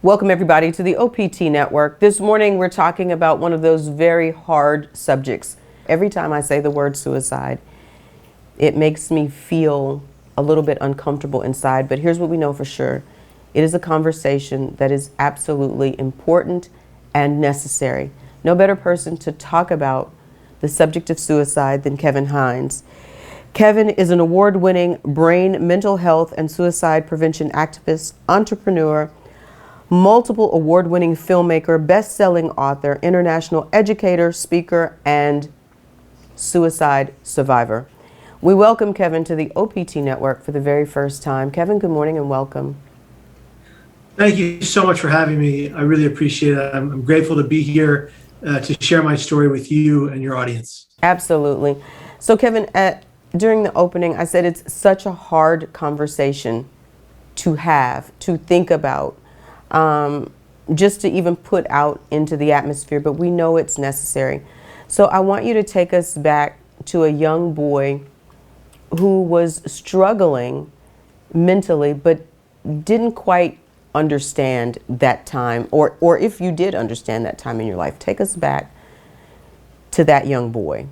Welcome, everybody, to the OPT Network. This morning, we're talking about one of those very hard subjects. Every time I say the word suicide, it makes me feel a little bit uncomfortable inside. But here's what we know for sure. It is a conversation that is absolutely important and necessary. No better person to talk about the subject of suicide than Kevin Hines. Kevin is an award-winning brain, mental health, and suicide prevention activist, entrepreneur, multiple award-winning filmmaker, best-selling author, international educator, speaker, and suicide survivor. We welcome Kevin to the OPT Network for the very first time. Kevin, good morning and welcome. Thank you so much for having me. I really appreciate it. I'm grateful to be here to share my story with you and your audience. Absolutely. So Kevin, during the opening, I said it's such a hard conversation to have, to think about, just to even put out into the atmosphere, but we know it's necessary. So I want you to take us back to a young boy who was struggling mentally, but didn't quite understand that time, or if you did understand that time in your life, take us back to that young boy.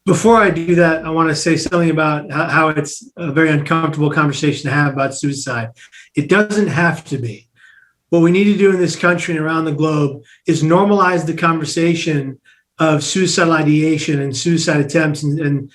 Before I do that, I want to say something about how it's a very uncomfortable conversation to have about suicide. It doesn't have to be. What we need to do in this country and around the globe is normalize the conversation of suicidal ideation and suicide attempts and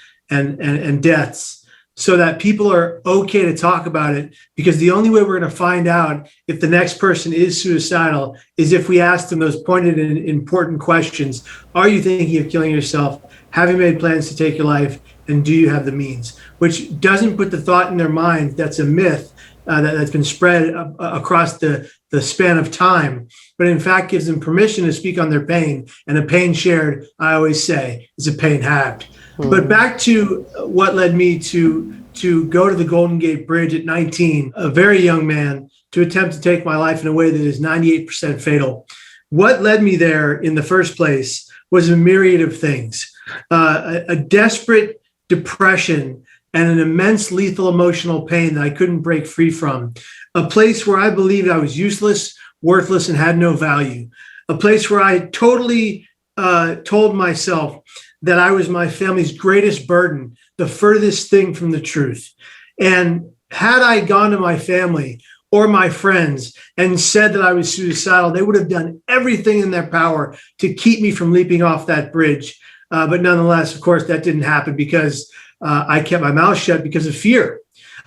deaths, so that people are okay to talk about it, because the only way we're going to find out if the next person is suicidal is if we ask them those pointed and important questions. Are you thinking of killing yourself? Have you made plans to take your life? And do you have the means? Which doesn't put the thought in their mind that's a myth that's been spread across the span of time, but in fact gives them permission to speak on their pain. And a pain shared, I always say, is a pain halved. But back to what led me to go to the Golden Gate Bridge at 19, a very young man, to attempt to take my life in a way that is 98% fatal. What led me there in the first place was a myriad of things. A desperate depression and an immense lethal emotional pain that I couldn't break free from. A place where I believed I was useless, worthless, and had no value. A place where I totally told myself that I was my family's greatest burden, the furthest thing from the truth. And had I gone to my family or my friends and said that I was suicidal, they would have done everything in their power to keep me from leaping off that bridge. But nonetheless, of course, that didn't happen because I kept my mouth shut because of fear.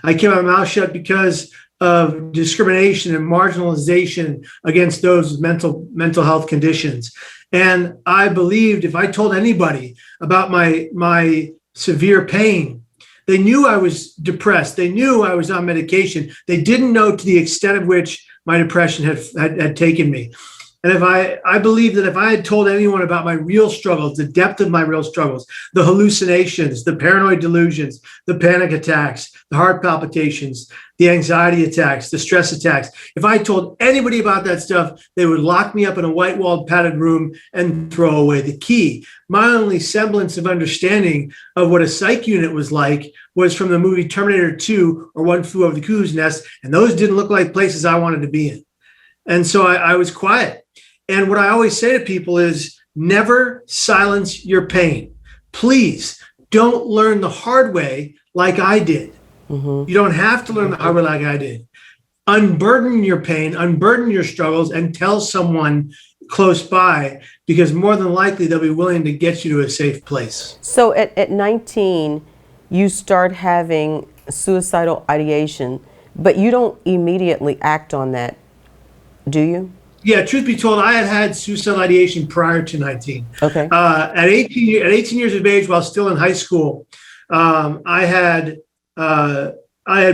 I kept my mouth shut because of discrimination and marginalization against those with mental health conditions. And I believed if I told anybody about my severe pain, they knew I was depressed. They knew I was on medication. They didn't know to the extent of which my depression had taken me. And if I believe that if I had told anyone about my real struggles, the depth of my real struggles, the hallucinations, the paranoid delusions, the panic attacks, the heart palpitations, the anxiety attacks, the stress attacks, if I told anybody about that stuff, they would lock me up in a white-walled padded room and throw away the key. My only semblance of understanding of what a psych unit was like was from the movie Terminator 2 or One Flew Over the Cuckoo's Nest, and those didn't look like places I wanted to be in. And so I was quiet. And what I always say to people is never silence your pain. Please don't learn the hard way like I did. You don't have to learn the hard way like I did. Unburden your pain, unburden your struggles, and tell someone close by, because more than likely they'll be willing to get you to a safe place. So at 19, you start having suicidal ideation, but you don't immediately act on that, do you? Yeah, truth be told, I had suicidal ideation prior to 19. Okay. At 18 years of age, while still in high school, I had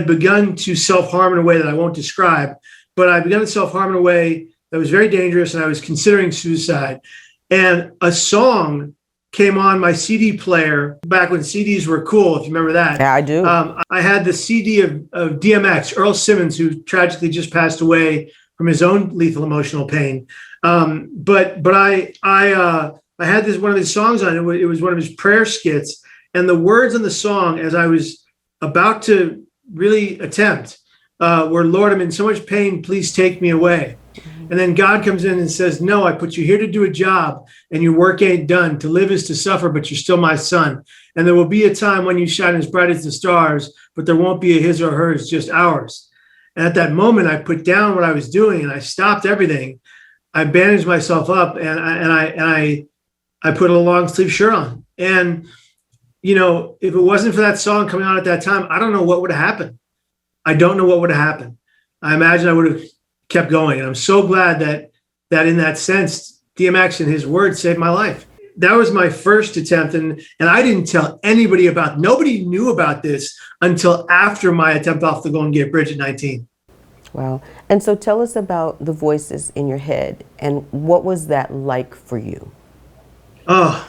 begun to self-harm in a way that I won't describe, but I began to self-harm in a way that was very dangerous, and I was considering suicide. And a song came on my CD player back when CDs were cool, if you remember that. Yeah, I do. I had the CD of DMX, Earl Simmons, who tragically just passed away from his own lethal emotional pain. But I had this one of his songs on it. It was one of his prayer skits, and the words in the song, as I was about to really attempt, where, Lord, I'm in so much pain, please take me away. And then God comes in and says, no, I put you here to do a job, and your work ain't done. To live is to suffer, but you're still my son. And there will be a time when you shine as bright as the stars, but there won't be a his or hers, just ours. And at that moment, I put down what I was doing and I stopped everything. I bandaged myself up, and I put a long sleeve shirt on. And, if it wasn't for that song coming on at that time, I don't know what would have happened. I don't know what would have happened. I imagine I would have kept going. And I'm so glad that in that sense, DMX and his words saved my life. That was my first attempt. And I didn't tell anybody nobody knew about this until after my attempt off the Golden Gate Bridge at 19. Wow. And so tell us about the voices in your head, and what was that like for you? Oh,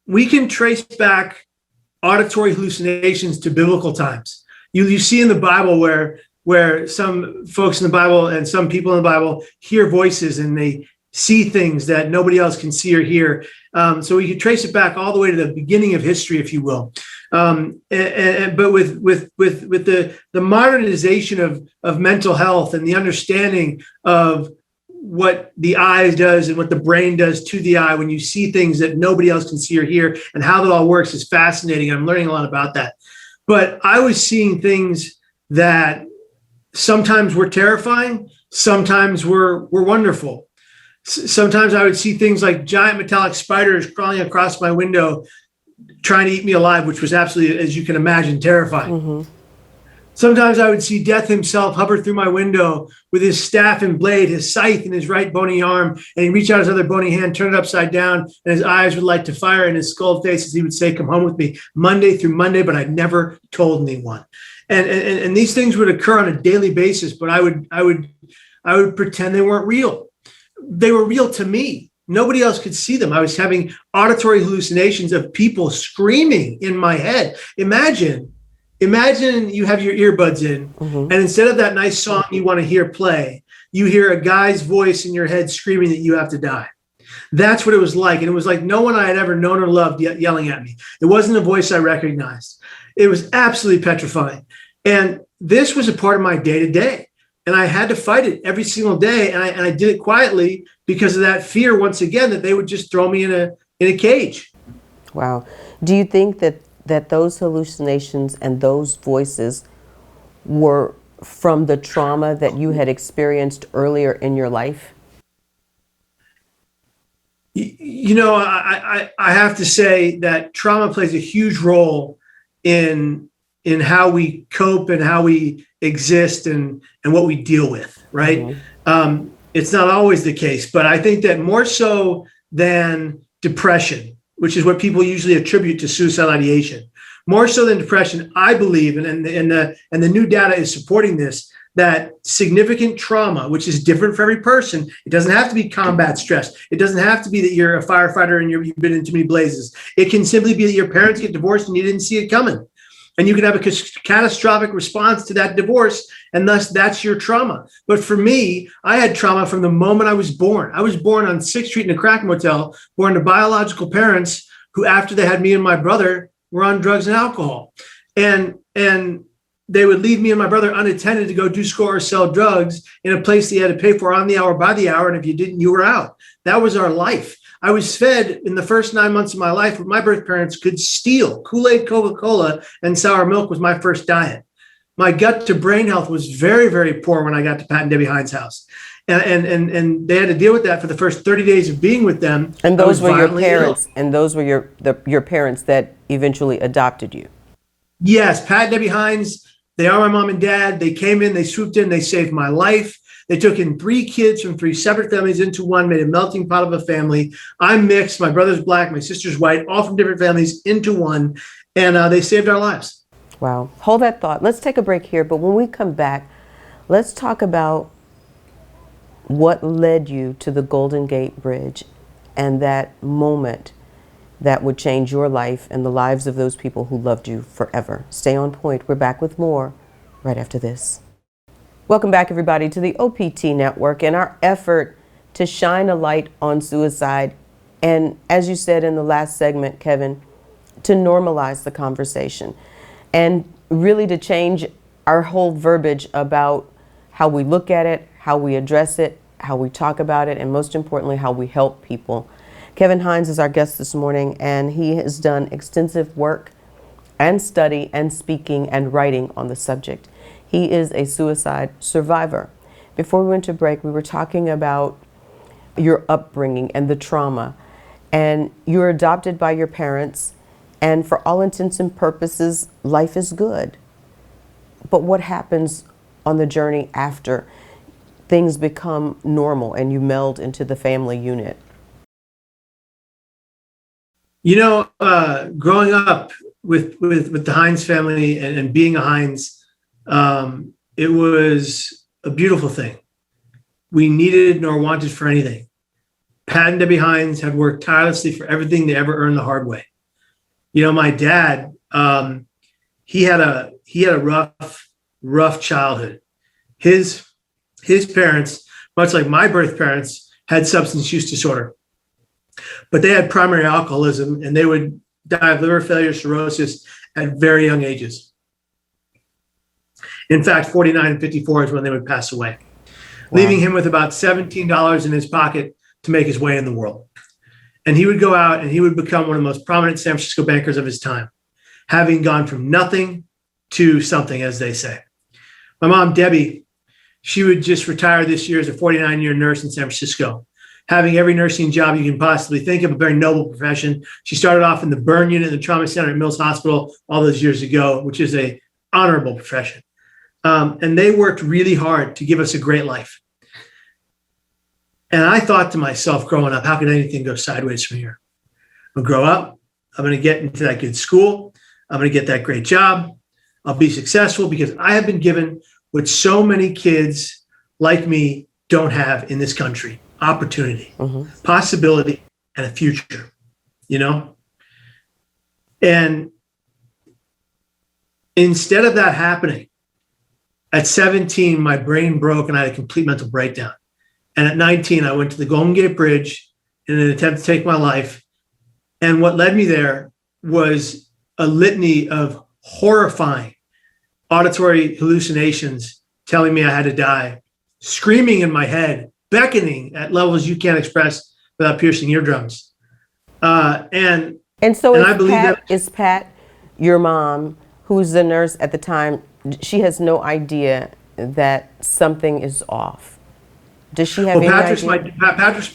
we can trace back auditory hallucinations to biblical times. You see in the Bible where some folks in the Bible and some people in the Bible hear voices and they see things that nobody else can see or hear. So we could trace it back all the way to the beginning of history, if you will. But with the modernization of mental health and the understanding of what the eye does and what the brain does to the eye when you see things that nobody else can see or hear, and how that all works is fascinating. I'm learning a lot about that. But I was seeing things that sometimes were terrifying, sometimes were wonderful. Sometimes I would see things like giant metallic spiders crawling across my window, trying to eat me alive, which was absolutely, as you can imagine, terrifying. Mm-hmm. Sometimes I would see Death himself hover through my window with his staff and blade, his scythe in his right bony arm, and he'd reach out his other bony hand, turn it upside down, and his eyes would light to fire in his skull face as he would say, come home with me, Monday through Monday, but I'd never told anyone. And these things would occur on a daily basis, but I would pretend they weren't real. They were real to me. Nobody else could see them. I was having auditory hallucinations of people screaming in my head. Imagine you have your earbuds in, mm-hmm. and instead of that nice song you want to hear play, you hear a guy's voice in your head screaming that you have to die. That's what it was like. And it was like no one I had ever known or loved yelling at me. It wasn't a voice I recognized. It was absolutely petrifying. And this was a part of my day-to-day. And I had to fight it every single day. And I did it quietly because of that fear, once again, that they would just throw me in a cage. Wow. Do you think that those hallucinations and those voices were from the trauma that you had experienced earlier in your life? I have to say that trauma plays a huge role in how we cope and how we exist and what we deal with, right? Mm-hmm. It's not always the case, but I think that more so than depression, which is what people usually attribute to suicidal ideation, more so than depression, I believe, and the new data is supporting this, that significant trauma, which is different for every person, it doesn't have to be combat stress. It doesn't have to be that you're a firefighter and you've been in too many blazes. It can simply be that your parents get divorced and you didn't see it coming. And you can have a catastrophic response to that divorce, and thus that's your trauma. But for me, I had trauma from the moment I was born. I was born on 6th Street in a crack motel, born to biological parents who, after they had me and my brother, were on drugs and alcohol. And they would leave me and my brother unattended to go do score or sell drugs in a place they had to pay for on the hour, by the hour. And if you didn't, you were out. That was our life. I was fed in the first 9 months of my life what my birth parents could steal. Kool-Aid, Coca-Cola, and sour milk was my first diet. My gut to brain health was very, very poor when I got to Pat and Debbie Hines' house. And they had to deal with that for the first 30 days of being with them. And those were your parents, and those were your parents that eventually adopted you. Yes, Pat and Debbie Hines, they are my mom and dad. They came in, they swooped in, they saved my life. They took in 3 kids from 3 separate families into one, made a melting pot of a family. I'm mixed. My brother's black, my sister's white, all from different families into one. And they saved our lives. Wow. Hold that thought. Let's take a break here. But when we come back, let's talk about what led you to the Golden Gate Bridge and that moment that would change your life and the lives of those people who loved you forever. Stay on point. We're back with more right after this. Welcome back, everybody, to the OPT Network and our effort to shine a light on suicide. And as you said in the last segment, Kevin, to normalize the conversation and really to change our whole verbiage about how we look at it, how we address it, how we talk about it, and most importantly, how we help people. Kevin Hines is our guest this morning, and he has done extensive work and study and speaking and writing on the subject. He is a suicide survivor. Before we went to break, we were talking about your upbringing and the trauma, and you're adopted by your parents, and for all intents and purposes, life is good. But what happens on the journey after things become normal and you meld into the family unit? Growing up with the Hines family and being a Hines, it was a beautiful thing. We needed nor wanted for anything. Pat and Debbie Hines had worked tirelessly for everything they ever earned the hard way. My dad, he had a rough childhood. His parents, much like my birth parents, had substance use disorder, but they had primary alcoholism, and they would die of liver failure, cirrhosis at very young ages. In fact, 49 and 54 is when they would pass away, leaving him with about $17 in his pocket to make his way in the world. And he would go out and he would become one of the most prominent San Francisco bankers of his time, having gone from nothing to something, as they say. My mom, Debbie, she would just retire this year as a 49-year nurse in San Francisco, having every nursing job you can possibly think of, a very noble profession. She started off in the burn unit in the trauma center at Mills Hospital all those years ago, which is a honorable profession. And they worked really hard to give us a great life. And I thought to myself growing up, how could anything go sideways from here? I'll grow up. I'm going to get into that good school. I'm going to get that great job. I'll be successful because I have been given what so many kids like me don't have in this country: opportunity, possibility, and a future, And instead of that happening, at 17, my brain broke and I had a complete mental breakdown. And at 19, I went to the Golden Gate Bridge in an attempt to take my life. And what led me there was a litany of horrifying auditory hallucinations telling me I had to die, screaming in my head, beckoning at levels you can't express without piercing eardrums. And so I believe is Pat, your mom, who's the nurse at the time, she has no idea that something is off? Does she have any idea?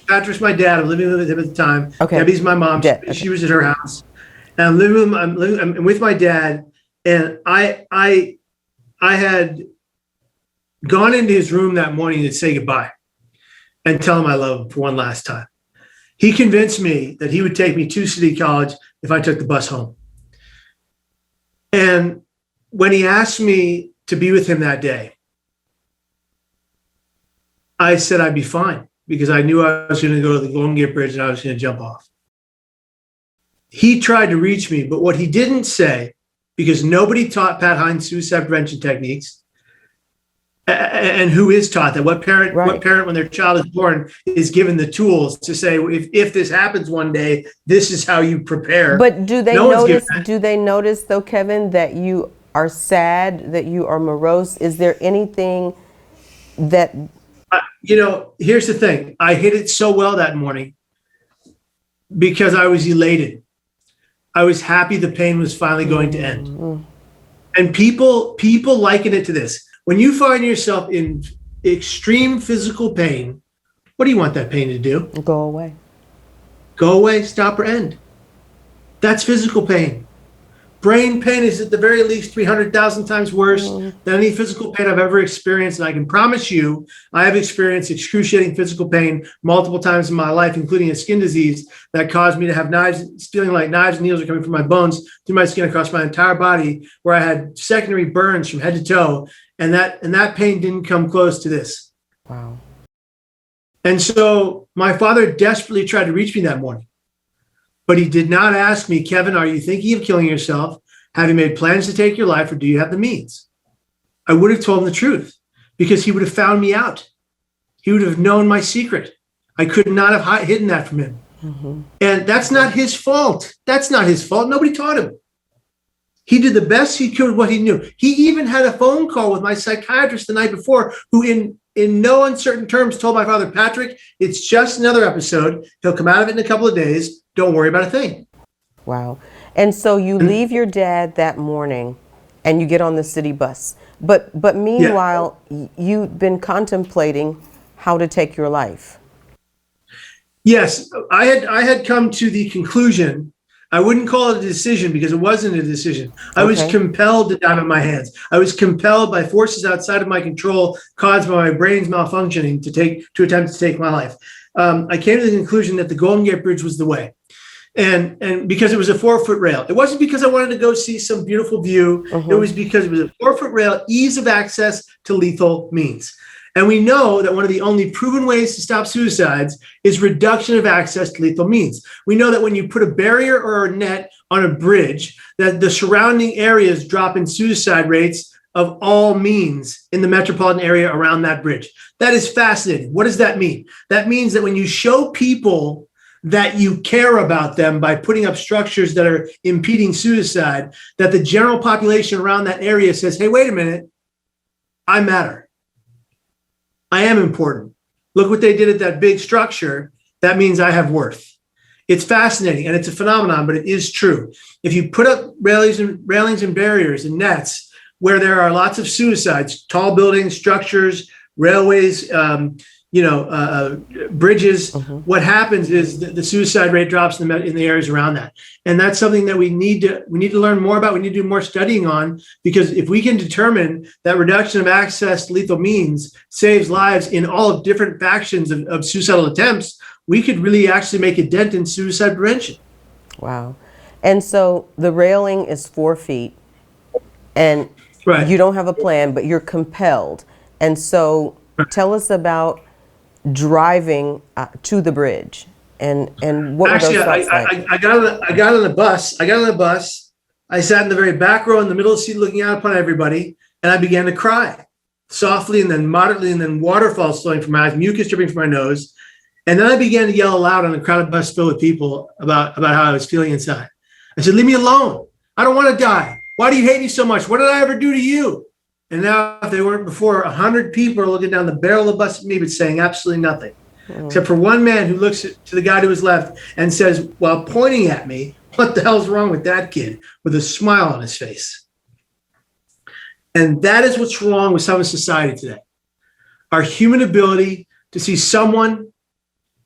Patrick's my dad. I'm living with him at the time. Okay. Debbie's my mom. She was at her house. And I'm with my dad. And I had gone into his room that morning to say goodbye and tell him I love him for one last time. He convinced me that he would take me to City College if I took the bus home. And when he asked me to be with him that day, I said I'd be fine because I knew I was going to go to the Golden Gate Bridge and I was going to jump off. He tried to reach me, but what he didn't say, because nobody taught Pat Hines suicide prevention techniques, and who is taught that? What parent, when their child is born, is given the tools to say, if this happens one day, this is how you prepare. But do they notice? Do they notice, though, Kevin, that you are sad, that you are morose? Is there anything that? Here's the thing. I hit it so well that morning because I was elated. I was happy the pain was finally going to end. And people liken it to this. When you find yourself in extreme physical pain, what do you want that pain to do? Go away. Go away, stop, or end. That's physical pain. Brain pain is at the very least 300,000 times worse than any physical pain I've ever experienced. And I can promise you, I have experienced excruciating physical pain multiple times in my life, including a skin disease that caused me to have feeling like knives and needles are coming from my bones through my skin across my entire body, where I had secondary burns from head to toe. And that pain didn't come close to this. Wow. And so my father desperately tried to reach me that morning. But he did not ask me, Kevin, are you thinking of killing yourself? Have you made plans to take your life, or do you have the means? I would have told him the truth because he would have found me out. He would have known my secret. I could not have hidden that from him. And that's not his fault. That's not his fault. Nobody taught him. He did the best he could with what he knew. He even had a phone call with my psychiatrist the night before, who in no uncertain terms told my father, Patrick, it's just another episode. He'll come out of it in a couple of days. Don't worry about a thing. Wow. And so you leave your dad that morning and you get on the city bus. But meanwhile, you've been contemplating how to take your life. Yes, I had come to the conclusion. I wouldn't call it a decision because it wasn't a decision. I was compelled to dive in my hands. I was compelled by forces outside of my control caused by my brain's malfunctioning to attempt to take my life. I came to the conclusion that the Golden Gate Bridge was the way. And because it was a 4-foot rail. It wasn't because I wanted to go see some beautiful view. It was because it was a 4-foot rail, ease of access to lethal means. And we know that one of the only proven ways to stop suicides is reduction of access to lethal means. We know that when you put a barrier or a net on a bridge, that the surrounding areas drop in suicide rates of all means in the metropolitan area around that bridge. That is fascinating. What does that mean? That means that when you show people that you care about them by putting up structures that are impeding suicide, that the general population around that area says, hey, wait a minute, I matter. I am important. Look what they did at that big structure. That means I have worth. It's fascinating and it's a phenomenon, but it is true. If you put up railings and barriers and nets where there are lots of suicides, tall buildings, structures, railways, bridges, what happens is the suicide rate drops in the areas around that. And that's something that we need to learn more about. We need to do more studying on, because if we can determine that reduction of access to lethal means saves lives in all different factions of suicidal attempts, we could really actually make a dent in suicide prevention. Wow. And so the railing is 4 feet and you don't have a plan, but you're compelled. And so tell us about driving to the bridge and what were those thoughts like? I got on the bus. I sat in the very back row in the middle of the seat looking out upon everybody, and I began to cry softly and then moderately, and then waterfalls flowing from my eyes, mucus dripping from my nose. And then I began to yell aloud on a crowded bus filled with people about how I was feeling inside. I said, leave me alone. I don't want to die. Why do you hate me so much? What did I ever do to you? And now, if they weren't before, 100 people are looking down the barrel of the bus at me, but saying absolutely nothing. Except for one man who looks to the guy to his left and says, while pointing at me, what the hell's wrong with that kid? With a smile on his face. And that is what's wrong with some of society today. Our human ability to see someone,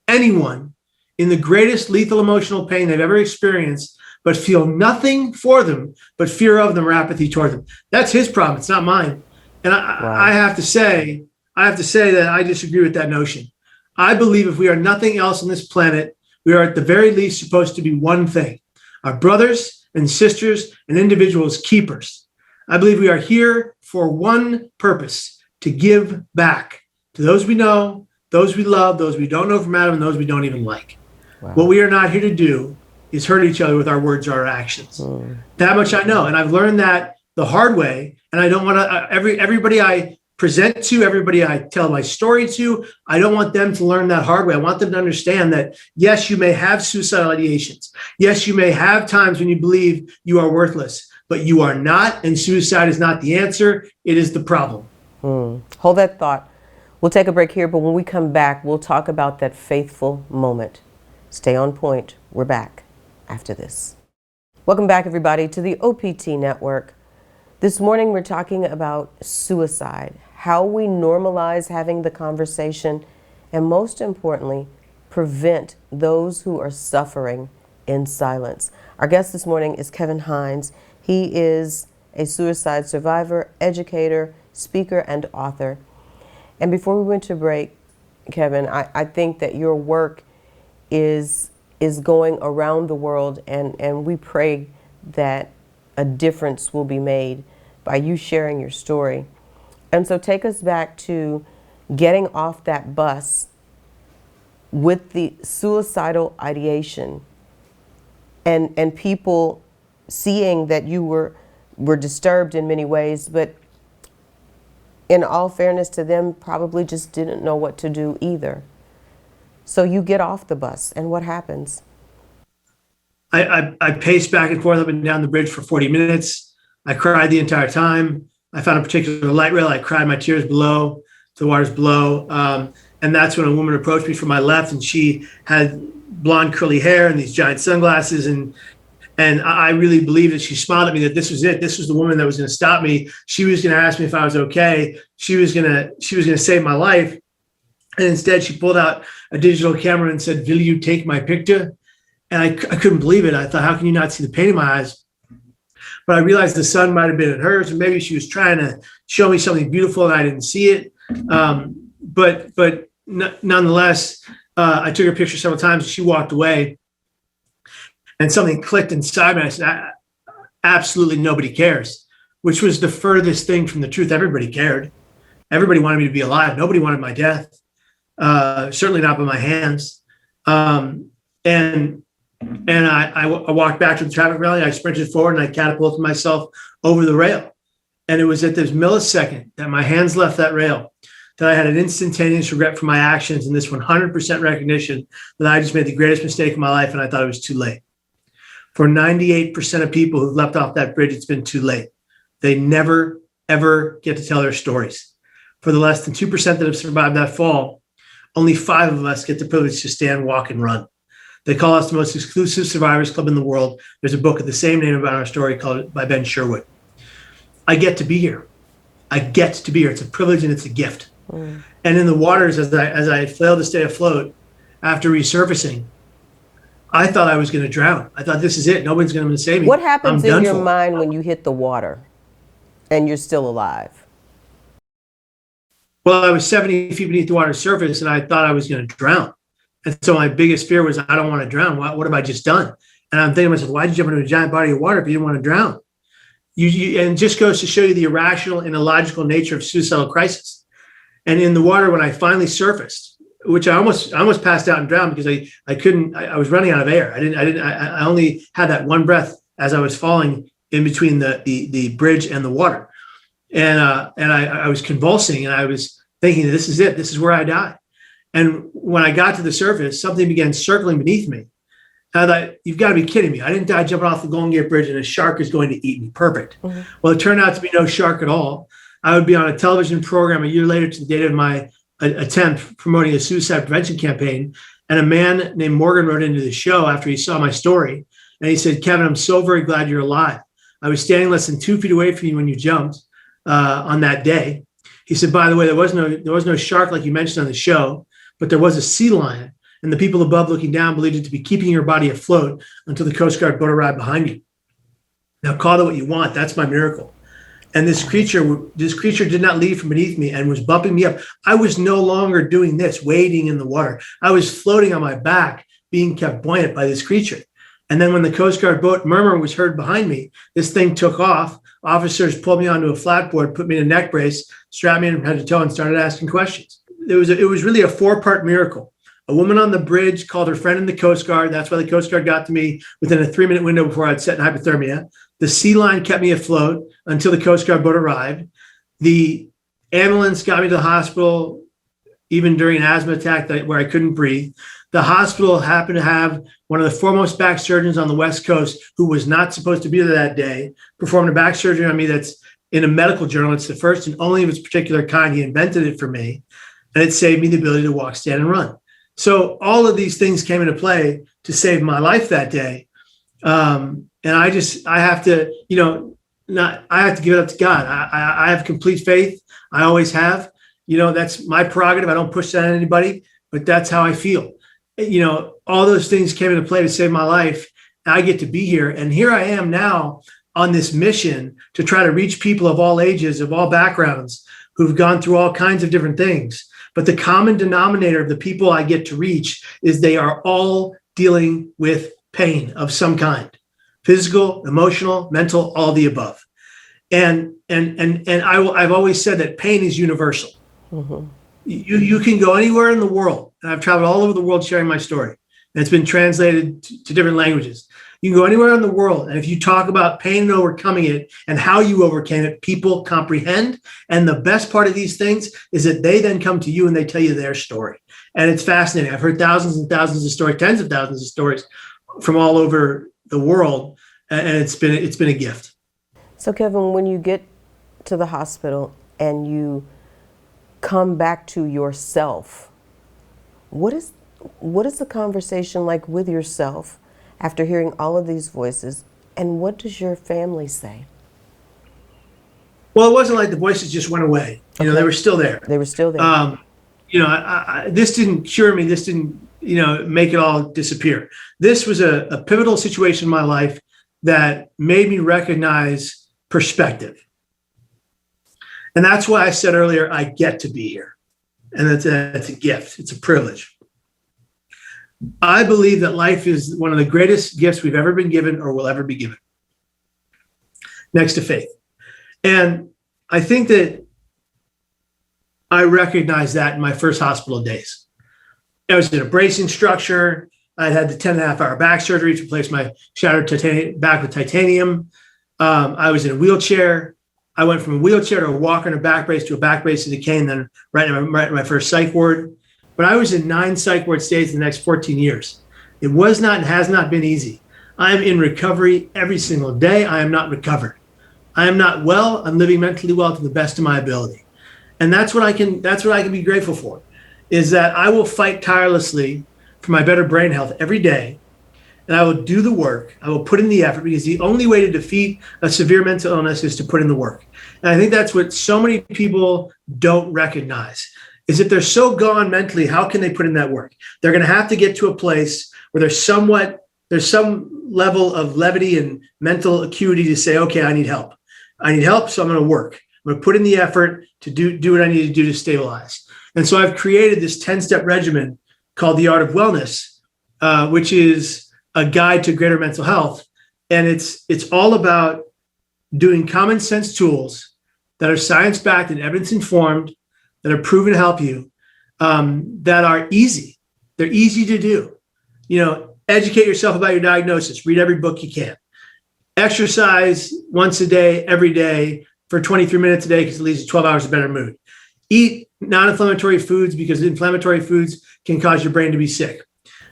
anyone, in the greatest lethal emotional pain they've ever experienced, but feel nothing for them, but fear of them or apathy toward them. That's his problem. It's not mine. And I have to say that I disagree with that notion. I believe if we are nothing else on this planet, we are at the very least supposed to be one thing: our brothers and sisters and individuals keepers. I believe we are here for one purpose: to give back to those we know, those we love, those we don't know from Adam, and those we don't even like. Wow. What we are not here to do is hurt each other with our words or our actions. That much I know. And I've learned that the hard way. And I don't want to, everybody I present to, everybody I tell my story to, I don't want them to learn that hard way. I want them to understand that, yes, you may have suicidal ideations. Yes, you may have times when you believe you are worthless, but you are not. And suicide is not the answer. It is the problem. Hold that thought. We'll take a break here, but when we come back, we'll talk about that faithful moment. Stay on point. We're back after this. Welcome back, everybody, to the OPT Network. This morning, we're talking about suicide, how we normalize having the conversation, and most importantly, prevent those who are suffering in silence. Our guest this morning is Kevin Hines. He is a suicide survivor, educator, speaker, and author. And before we went to break, Kevin, I think that your work is going around the world, and we pray that a difference will be made by you sharing your story. And so take us back to getting off that bus with the suicidal ideation and people seeing that you were disturbed in many ways, but in all fairness to them, probably just didn't know what to do either. So you get off the bus, and what happens? I paced back and forth up and down the bridge for 40 minutes. I cried the entire time. I found a particular light rail. I cried my tears below, the water's below. And that's when a woman approached me from my left, and she had blonde curly hair and these giant sunglasses. And I really believed that she smiled at me, that this was it. This was the woman that was going to stop me. She was going to ask me if I was okay. She was going to save my life. And instead, she pulled out a digital camera and said, "Will you take my picture?" And I couldn't believe it. I thought, how can you not see the pain in my eyes? But I realized the sun might have been in hers, or maybe she was trying to show me something beautiful and I didn't see it. But nonetheless, I took her picture several times and she walked away. And something clicked inside me. I said, absolutely nobody cares, which was the furthest thing from the truth. Everybody cared. Everybody wanted me to be alive. Nobody wanted my death, certainly not by my hands. And I walked back to the traffic rally. I sprinted forward and I catapulted myself over the rail. And it was at this millisecond that my hands left that rail that I had an instantaneous regret for my actions and this 100% recognition that I just made the greatest mistake of my life, and I thought it was too late. For 98% of people who've leapt off that bridge, it's been too late. They never, ever get to tell their stories. For the less than 2% that have survived that fall, only 5 of us get the privilege to stand, walk, and run. They call us the most exclusive survivors club in the world. There's a book of the same name about our story called by Ben Sherwood. I get to be here. I get to be here. It's a privilege and it's a gift. And in the waters, as I failed to stay afloat after resurfacing, I thought I was going to drown. I thought, this is it. Nobody's going to save me. What happens in your for. mind when you hit the water and you're still alive? Well, I was 70 feet beneath the water's surface and I thought I was going to drown. And so my biggest fear was, I don't want to drown. What have I just done? And I'm thinking to myself, why'd you jump into a giant body of water if you didn't want to drown? And it just goes to show you the irrational and illogical nature of suicidal crisis. And in the water, when I finally surfaced, which I almost passed out and drowned because I couldn't, I was running out of air. I only had that one breath as I was falling in between the bridge and the water. And I was convulsing and I was thinking, this is it. This is where I die. And when I got to the surface, something began circling beneath me. And I thought, you've got to be kidding me. I didn't die jumping off the Golden Gate Bridge and a shark is going to eat me. Perfect. Mm-hmm. Well, it turned out to be no shark at all. I would be on a television program a year later to the date of my attempt promoting a suicide prevention campaign. And a man named Morgan wrote into the show after he saw my story. And he said, "Kevin, I'm so very glad you're alive. I was standing less than 2 feet away from you when you jumped on that day." He said, "By the way, there was no shark like you mentioned on the show, but there was a sea lion. And the people above looking down believed it to be keeping your body afloat until the Coast Guard boat arrived behind you. Now call it what you want. That's my miracle." And this creature did not leave from beneath me and was bumping me up. I was no longer doing this, wading in the water. I was floating on my back, being kept buoyant by this creature. And then when the Coast Guard boat murmur was heard behind me, this thing took off. Officers pulled me onto a flatboard, put me in a neck brace, strapped me in from head to toe, and started asking questions. It was really a 4-part miracle. A woman on the bridge called her friend in the Coast Guard. That's why the Coast Guard got to me within a 3-minute window before I'd set in hypothermia. The sea lion kept me afloat until the Coast Guard boat arrived. The ambulance got me to the hospital, even during an asthma attack where I couldn't breathe. The hospital happened to have one of the foremost back surgeons on the West Coast, who was not supposed to be there that day, performed a back surgery on me that's in a medical journal. It's the first and only of its particular kind. He invented it for me, and it saved me the ability to walk, stand, and run. So all of these things came into play to save my life that day. And I have to give it up to God. I have complete faith. I always have. That's my prerogative. I don't push that on anybody, but that's how I feel. All those things came into play to save my life. I get to be here. And here I am now on this mission to try to reach people of all ages, of all backgrounds, who've gone through all kinds of different things. But the common denominator of the people I get to reach is they are all dealing with pain of some kind: physical, emotional, mental, all the above. And I've always said that pain is universal. Mm-hmm. You can go anywhere in the world, and I've traveled all over the world sharing my story, and it's been translated to different languages. You can go anywhere in the world, and if you talk about pain and overcoming it and how you overcame it, people comprehend. And the best part of these things is that they then come to you and they tell you their story. And it's fascinating. I've heard thousands and thousands of stories, tens of thousands of stories from all over the world, and it's been a gift. So, Kevin, when you get to the hospital and you come back to yourself, what is the conversation like with yourself after hearing all of these voices, and what does your family say? Well, it wasn't like the voices just went away. Okay. They were still there. They were still there. This didn't cure me. This didn't, make it all disappear. This was a pivotal situation in my life that made me recognize perspective. And that's why I said earlier, I get to be here. And that's a gift. It's a privilege. I believe that life is one of the greatest gifts we've ever been given or will ever be given, next to faith. And I think that I recognized that in my first hospital days. I was in a bracing structure. I'd had the 10.5-hour back surgery to replace my shattered back with titanium. I was in a wheelchair. I went from a wheelchair to a walker and a back brace to a back brace and a cane, then right in my first psych ward. But I was in 9 psych ward stays in the next 14 years. It was not and has not been easy. I am in recovery every single day. I am not recovered. I am not well. I'm living mentally well to the best of my ability. And that's what I can be grateful for, is that I will fight tirelessly for my better brain health every day. And I will do the work. I will put in the effort, because the only way to defeat a severe mental illness is to put in the work. And I think that's what so many people don't recognize, is if they're so gone mentally, how can they put in that work? They're going to have to get to a place where there's some level of levity and mental acuity to say, okay, I need help. I need help, so I'm going to work. I'm going to put in the effort to do what I need to do to stabilize. And so I've created this 10-step regimen called The Art of Wellness, which is a guide to greater mental health. And it's all about doing common sense tools that are science-backed and evidence-informed, that are proven to help you, that are easy. They're easy to do. Educate yourself about your diagnosis. Read every book you can. Exercise once a day, every day, for 23 minutes a day, because it leads to 12 hours of better mood. Eat non-inflammatory foods, because inflammatory foods can cause your brain to be sick.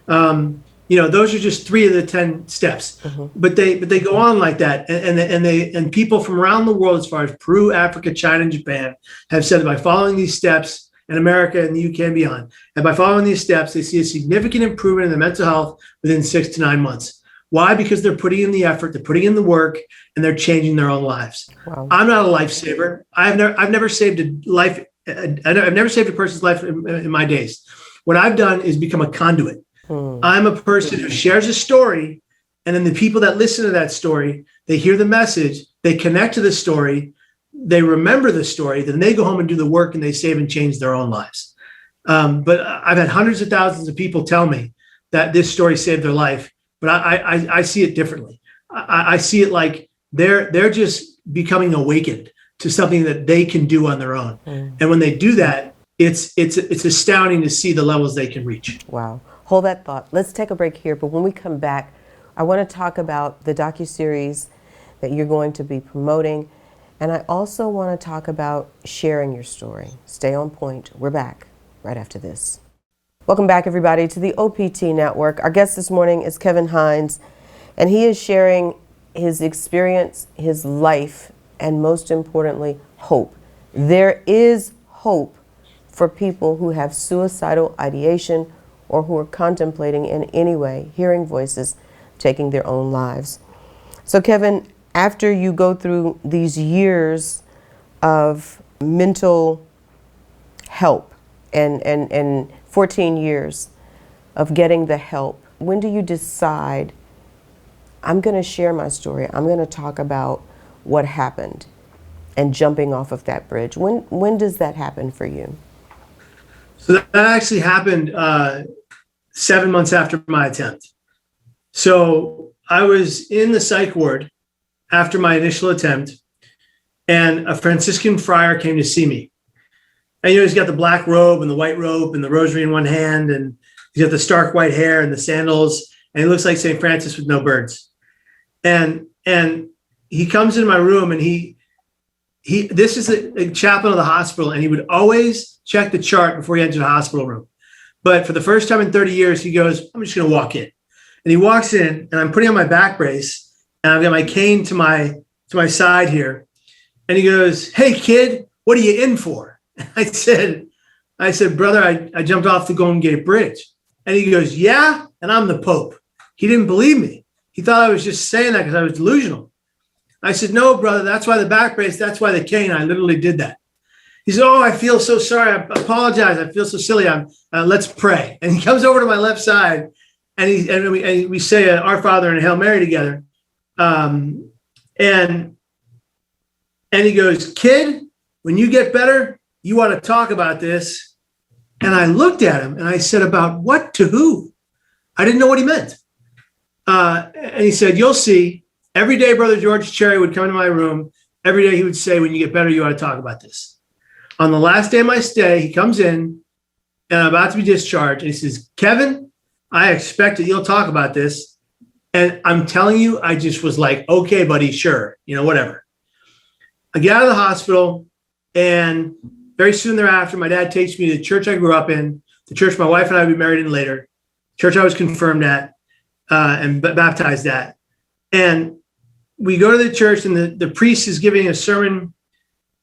Those are just 3 of the 10 steps, but they go on like that. And people from around the world, as far as Peru, Africa, China, and Japan, have said that by following these steps, in America and the UK and beyond, and by following these steps, they see a significant improvement in their mental health within 6 to 9 months. Why? Because they're putting in the effort, they're putting in the work, and they're changing their own lives. Wow. I'm not a lifesaver. I've never saved a life. I've never saved a person's life in my days. What I've done is become a conduit. I'm a person who shares a story, and then the people that listen to that story, they hear the message, they connect to the story, they remember the story, then they go home and do the work, and they save and change their own lives. But I've had hundreds of thousands of people tell me that this story saved their life, but I see it differently. I see it like they're just becoming awakened to something that they can do on their own. And when they do that, it's astounding to see the levels they can reach. Wow. Hold that thought. Let's take a break here. But when we come back, I want to talk about the docuseries that you're going to be promoting. And I also want to talk about sharing your story. Stay on point. We're back right after this. Welcome back, everybody, to the OPT Network. Our guest this morning is Kevin Hines, and he is sharing his experience, his life, and most importantly, hope. There is hope for people who have suicidal ideation or who are contemplating in any way, hearing voices, taking their own lives. So Kevin, after you go through these years of mental help and 14 years of getting the help, when do you decide, I'm going to share my story, I'm going to talk about what happened and jumping off of that bridge? When does that happen for you? So that actually happened 7 months after my attempt. So I was in the psych ward after my initial attempt, and a Franciscan friar came to see me. And he's got the black robe and the white robe and the rosary in one hand, and he's got the stark white hair and the sandals, and he looks like St. Francis with no birds. And he comes into my room, and this is a chaplain of the hospital, and he would always check the chart before he entered the hospital room. But for the first time in 30 years, he goes, I'm just going to walk in. And he walks in, and I'm putting on my back brace, and I've got my cane to my to my side here, and he goes, "Hey kid, what are you in for?" I said, "Brother, I jumped off the Golden Gate Bridge." And he goes, "Yeah, and I'm the Pope." He didn't believe me. He thought I was just saying that because I was delusional. I said, "No, brother, that's why the back brace, that's why the cane. I literally did that." He said, "Oh, I feel so sorry. I apologize. I feel so silly. Let's pray." And he comes over to my left side, and we say Our Father and Hail Mary together. And he goes, "Kid, when you get better, you want to talk about this." And I looked at him and I said, "About what? To who?" I didn't know what he meant. And he said, "You'll see. Every day, Brother George Cherry would come into my room. Every day he would say, 'When you get better, you ought to talk about this.' On the last day of my stay, he comes in and I'm about to be discharged. And he says, 'Kevin, I expect that you'll talk about this.' And I'm telling you, I just was like, 'Okay, buddy, sure, whatever.' I get out of the hospital, and very soon thereafter, my dad takes me to the church I grew up in, the church my wife and I would be married in later, church I was confirmed at and baptized at. And we go to the church, and the priest is giving a sermon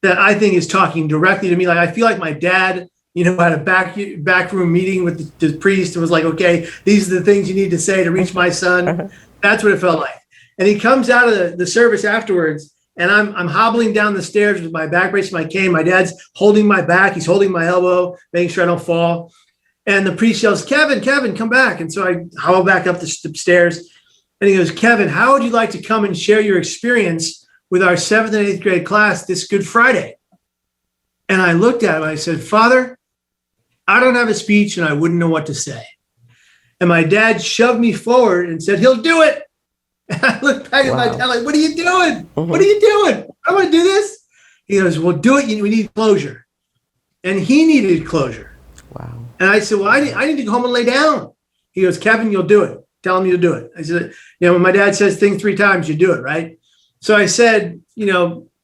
that I think is talking directly to me. Like, I feel like my dad, had a backroom meeting with the priest and was like, "Okay, these are the things you need to say to reach my son." That's what it felt like. And he comes out of the service afterwards, and I'm hobbling down the stairs with my back brace and my cane. My dad's holding my back. He's holding my elbow, making sure I don't fall. And the priest yells, "Kevin, come back." And so I hobble back up the stairs. And he goes, "Kevin, how would you like to come and share your experience with our 7th and 8th grade class this Good Friday?" And I looked at him and I said, "Father, I don't have a speech and I wouldn't know what to say." And my dad shoved me forward and said, "He'll do it." And I looked back at my dad like, "What are you doing? What are you doing? I want to do this." He goes, "Well, do it. We need closure." And he needed closure. Wow. And I said, "Well, I need to go home and lay down." He goes, "Kevin, you'll do it. Tell him you'll do it." I said, when my dad says thing 3 times, you do it, right? So I said,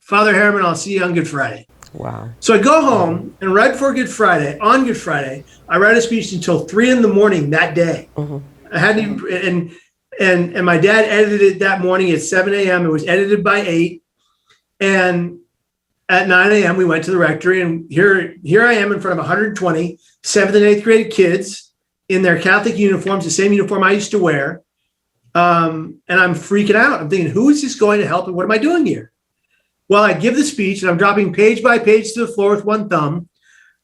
"Father Harriman, I'll see you on Good Friday." Wow. So I go home, and right before Good Friday, on Good Friday, I write a speech until 3 a.m. that day. I hadn't even, and my dad edited it that morning at 7 a.m. It was edited by 8. And at 9 a.m., we went to the rectory, and here I am in front of 120 7th and 8th grade kids in their Catholic uniforms, the same uniform I used to wear. And I'm freaking out. I'm thinking, who is this going to help, and what am I doing here? Well, I give the speech, and I'm dropping page by page to the floor with one thumb.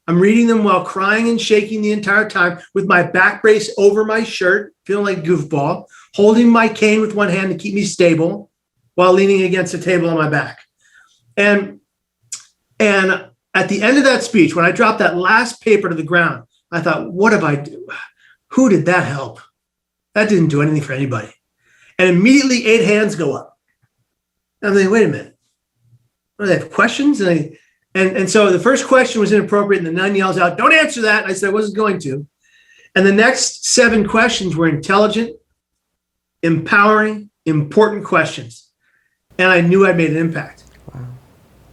I'm reading them while crying and shaking the entire time with my back brace over my shirt, feeling like a goofball, holding my cane with one hand to keep me stable while leaning against the table on my back. And at the end of that speech, when I dropped that last paper to the ground, I thought, what have I do? Who did that help? That didn't do anything for anybody. And immediately 8 hands go up. And I'm thinking, wait a minute. What, do they have questions? And so the first question was inappropriate, and the nun yells out, "Don't answer that." And I said I wasn't going to. And the next 7 questions were intelligent, empowering, important questions. And I knew I'd made an impact. Wow.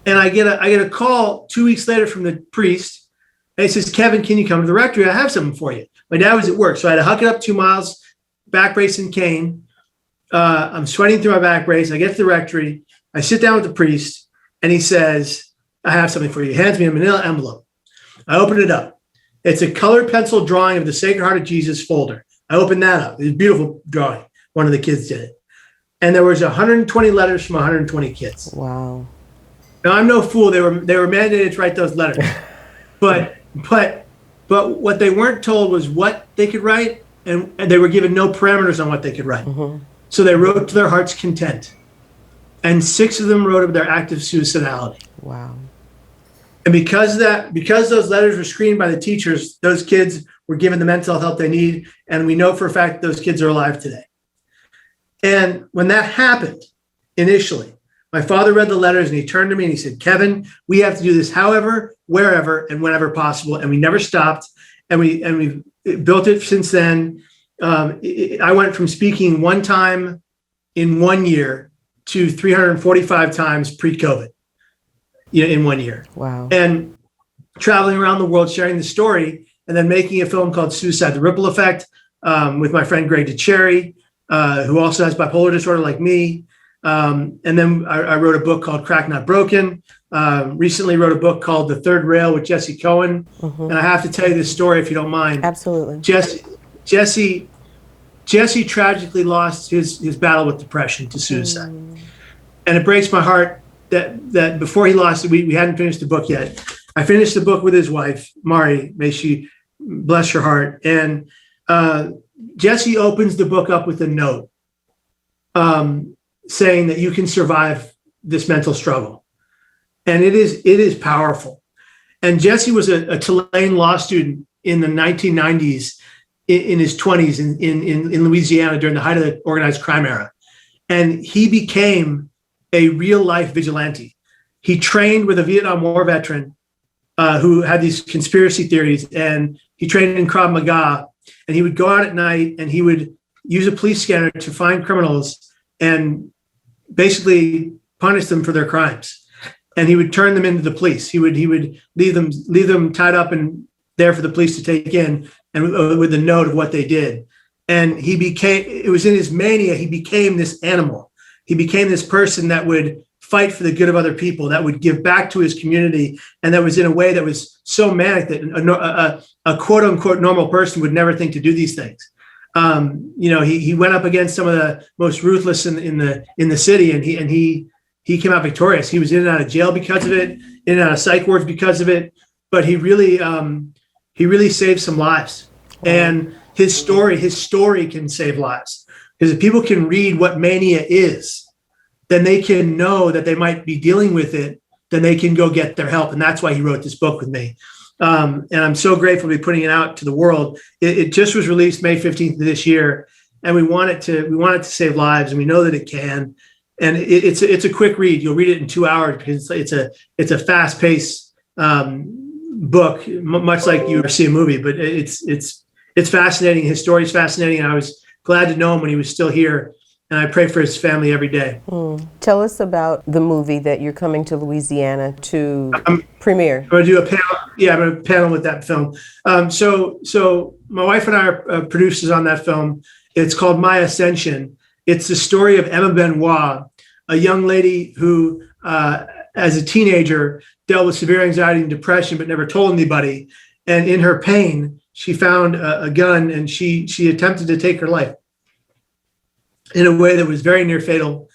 And I get a call 2 weeks later from the priest. And he says, "Kevin, can you come to the rectory? I have something for you." My dad was at work, so I had to huck it up 2 miles, back brace and cane. I'm sweating through my back brace. I get to the rectory. I sit down with the priest, and he says, "I have something for you." He hands me a manila envelope. I open it up. It's a colored pencil drawing of the Sacred Heart of Jesus folder. I opened that up. It's a beautiful drawing. One of the kids did it. And there was 120 letters from 120 kids. Wow. Now, I'm no fool. They were mandated to write those letters. But what they weren't told was what they could write, and they were given no parameters on what they could write. So they wrote to their heart's content. And 6 of them wrote of their active suicidality. Wow. And because those letters were screened by the teachers, those kids were given the mental health help they need. And we know for a fact those kids are alive today. And when that happened, initially, my father read the letters, and he turned to me and he said, "Kevin, we have to do this however, wherever, and whenever possible." And we never stopped. And we built it since then. I went from speaking 1 time in 1 year to 345 times pre-COVID, in 1 year. Wow. And traveling around the world, sharing the story, and then making a film called Suicide, The Ripple Effect, with my friend Greg DeCherry, who also has bipolar disorder like me. And then I wrote a book called Crack Not Broken. Recently wrote a book called The Third Rail with Jesse Cohen. And I have to tell you this story if you don't mind. Absolutely. Jesse tragically lost his battle with depression to suicide. And it breaks my heart that before he lost it, we hadn't finished the book yet. I finished the book with his wife, Mari, may she bless her heart. And Jesse opens the book up with a note saying that you can survive this mental struggle. And it is powerful. And Jesse was a Tulane law student in the 1990s, in his 20s in Louisiana during the height of the organized crime era. And he became a real life vigilante. He trained with a Vietnam War veteran who had these conspiracy theories, and he trained in Krav Maga, and he would go out at night and he would use a police scanner to find criminals and basically punish them for their crimes. And he would turn them into the police. He would leave them tied up and there for the police to take in, and with a note of what they did. And it was in his mania, he became this animal. He became this person that would fight for the good of other people, that would give back to his community, and that was in a way that was so manic that a quote unquote normal person would never think to do these things. He went up against some of the most ruthless in the city, and he came out victorious. He was in and out of jail because of it, in and out of psych wards because of it, but he really saved some lives. And his story can save lives, because if people can read what mania is, then they can know that they might be dealing with it, then they can go get their help. And that's why he wrote this book with me. And I'm so grateful to be putting it out to the world. It just was released May 15th of this year, and we want it to save lives, and we know that it can. And it's a quick read. You'll read it in 2 hours because it's a fast-paced book, much like you see a movie. But it's fascinating. His story is fascinating, and I was glad to know him when he was still here. And I pray for his family every day. Tell us about the movie that you're coming to Louisiana to premiere. I'm going to do a panel. Yeah, I'm going to panel with that film. So my wife and I are producers on that film. It's called My Ascension. It's the story of Emma Benoit, a young lady who, as a teenager, dealt with severe anxiety and depression, but never told anybody. And in her pain, she found a gun, and she attempted to take her life in a way that was very near fatal.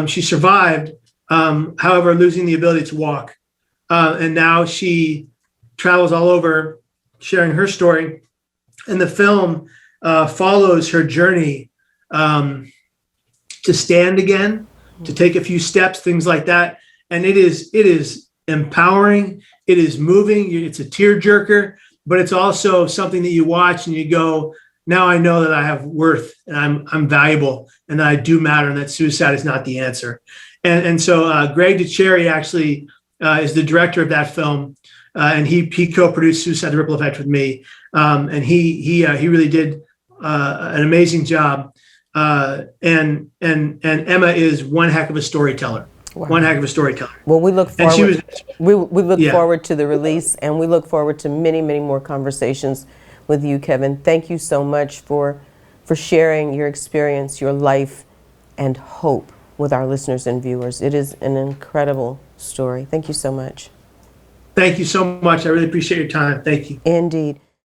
She survived, however, losing the ability to walk. And now she travels all over sharing her story. And the film follows her journey to stand again, to take a few steps, things like that. And it is empowering. It is moving. It's a tearjerker, but it's also something that you watch and you go, now I know that I have worth, and I'm valuable, and that I do matter, and that suicide is not the answer. And so Greg DeCherry actually is the director of that film, and he co-produced Suicide: The Ripple Effect with me, and he really did an amazing job. And Emma is one heck of a storyteller. Wow. One heck of a storyteller. Well, we look forward. We look forward to the release, and we look forward to many, many more conversations with you, Kevin. Thank you so much for sharing your experience, your life, and hope with our listeners and viewers. It is an incredible story. Thank you so much. Thank you so much. I really appreciate your time. Thank you. Indeed.